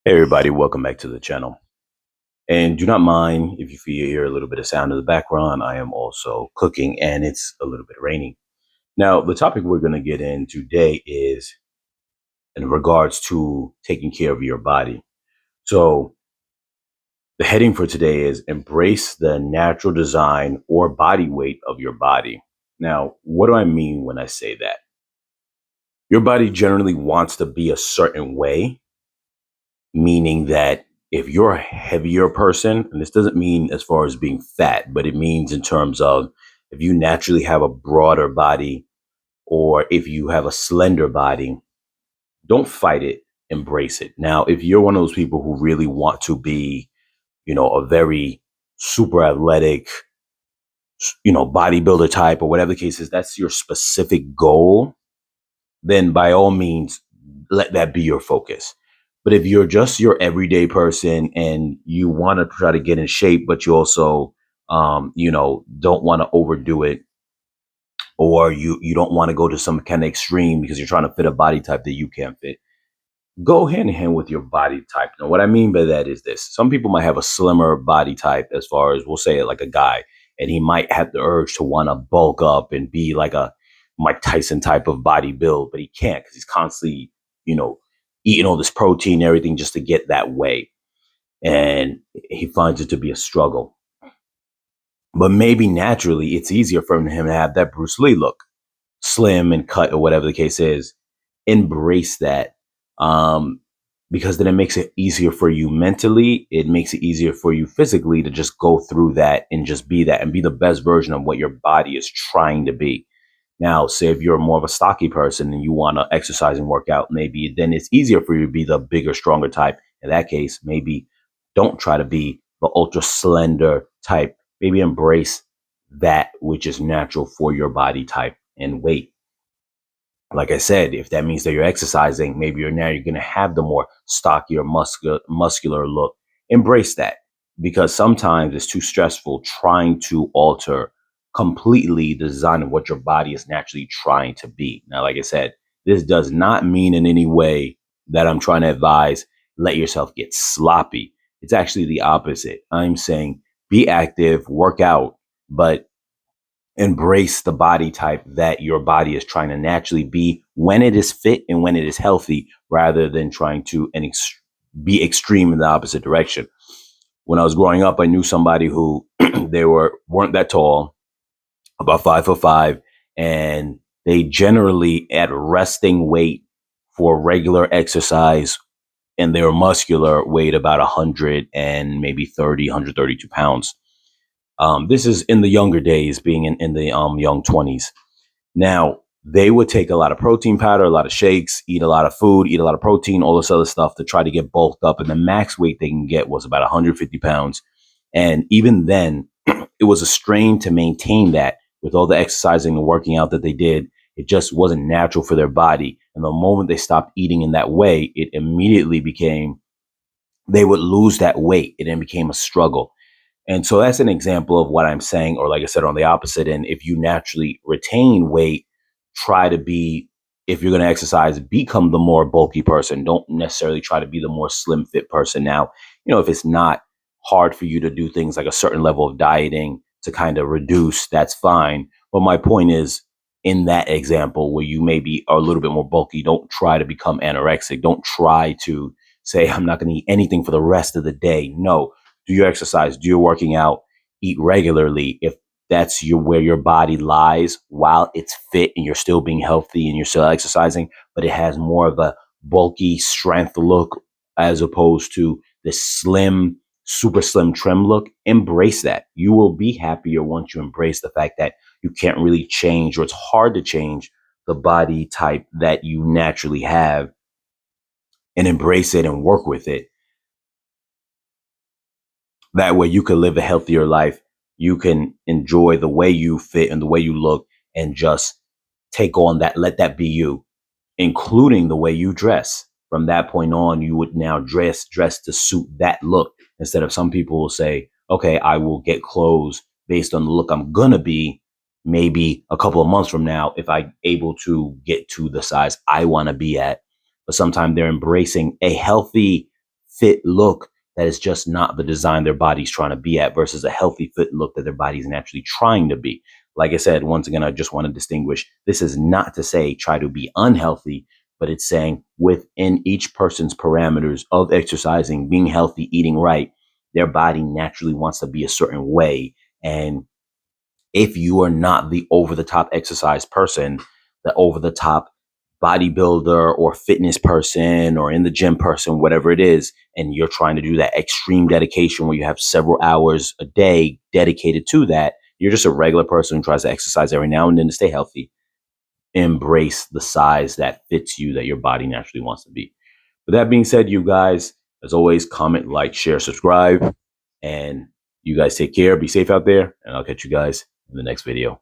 Hey everybody, welcome back to the channel. And do not mind if you hear a little bit of sound in the background. I am also cooking and it's a little bit rainy. Now, the topic we're going to get in today is in regards to taking care of your body. So, the heading for today is embrace the natural design or body weight of your body. Now, what do I mean when I say that? Your body generally wants to be a certain way, meaning that if you're a heavier person, and this doesn't mean as far as being fat, but it means in terms of if you naturally have a broader body or if you have a slender body, don't fight it, embrace it. Now, if you're one of those people who really want to be, a very super athletic, bodybuilder type or whatever the case is, that's your specific goal, then by all means, let that be your focus. But if you're just your everyday person and you want to try to get in shape, but you also, don't want to overdo it, or you don't want to go to some kind of extreme because you're trying to fit a body type that you can't fit, go hand in hand with your body type. Now, what I mean by that is this: some people might have a slimmer body type, as far as we'll say it like a guy, and he might have the urge to want to bulk up and be like a Mike Tyson type of body build, but he can't because he's constantly, you know, eating all this protein and everything just to get that way. And he finds it to be a struggle. But maybe naturally it's easier for him to have that Bruce Lee look, slim and cut or whatever the case is. Embrace that, um, because then it makes it easier for you mentally. It makes it easier for you physically to just go through that and just be that and be the best version of what your body is trying to be. Now, say if you're more of a stocky person and you want to exercise and work out, maybe then it's easier for you to be the bigger, stronger type. In that case, maybe don't try to be the ultra slender type. Maybe embrace that which is natural for your body type and weight. Like I said, if that means that you're exercising, maybe you're going to have the more stockier, muscular look. Embrace that, because sometimes it's too stressful trying to alter completely the design of what your body is naturally trying to be. Now, like I said, this does not mean in any way that I'm trying to advise let yourself get sloppy. It's actually the opposite. I'm saying be active, work out, but embrace the body type that your body is trying to naturally be when it is fit and when it is healthy, rather than trying to be extreme in the opposite direction. When I was growing up, I knew somebody who weren't that tall, about 5'5", and they generally at resting weight for regular exercise, and they were muscular, weighed about 100 and maybe 30, 132 pounds. This is in the younger days, being in the young 20s. Now, they would take a lot of protein powder, a lot of shakes, eat a lot of food, eat a lot of protein, all this other stuff to try to get bulked up. And the max weight they can get was about 150 pounds. And even then, it was a strain to maintain that with all the exercising and working out that they did. It just wasn't natural for their body. And the moment they stopped eating in that way, it immediately became, they would lose that weight. It then became a struggle. And so that's an example of what I'm saying, or like I said, on the opposite end, if you naturally retain weight, try to be, if you're going to exercise, become the more bulky person. Don't necessarily try to be the more slim fit person. Now, if it's not hard for you to do things like a certain level of dieting to kind of reduce, that's fine. But my point is, in that example where you maybe are a little bit more bulky, don't try to become anorexic. Don't try to say, I'm not going to eat anything for the rest of the day. No, do your exercise, do your working out, eat regularly. If that's where your body lies while it's fit and you're still being healthy and you're still exercising, but it has more of a bulky strength look as opposed to the slim, super slim trim look, embrace that. You will be happier once you embrace the fact that you can't really change, or it's hard to change the body type that you naturally have, and embrace it and work with it. That way you can live a healthier life. You can enjoy the way you fit and the way you look, and just take on that. Let that be you, including the way you dress. From that point on, you would now dress to suit that look, instead of some people will say, okay, I will get clothes based on the look I'm going to be maybe a couple of months from now if I'm able to get to the size I want to be at. But sometimes they're embracing a healthy fit look that is just not the design their body's trying to be at versus a healthy fit look that their body's naturally trying to be. Like I said, once again, I just want to distinguish, this is not to say try to be unhealthy, but it's saying within each person's parameters of exercising, being healthy, eating right, their body naturally wants to be a certain way. And if you are not the over the top exercise person, the over the top bodybuilder or fitness person or in the gym person, whatever it is, and you're trying to do that extreme dedication where you have several hours a day dedicated to that, you're just a regular person who tries to exercise every now and then to stay healthy. Embrace the size that fits you, that your body naturally wants to be. With that being said, you guys, as always, comment, like, share, subscribe, and you guys take care. Be safe out there, and I'll catch you guys in the next video.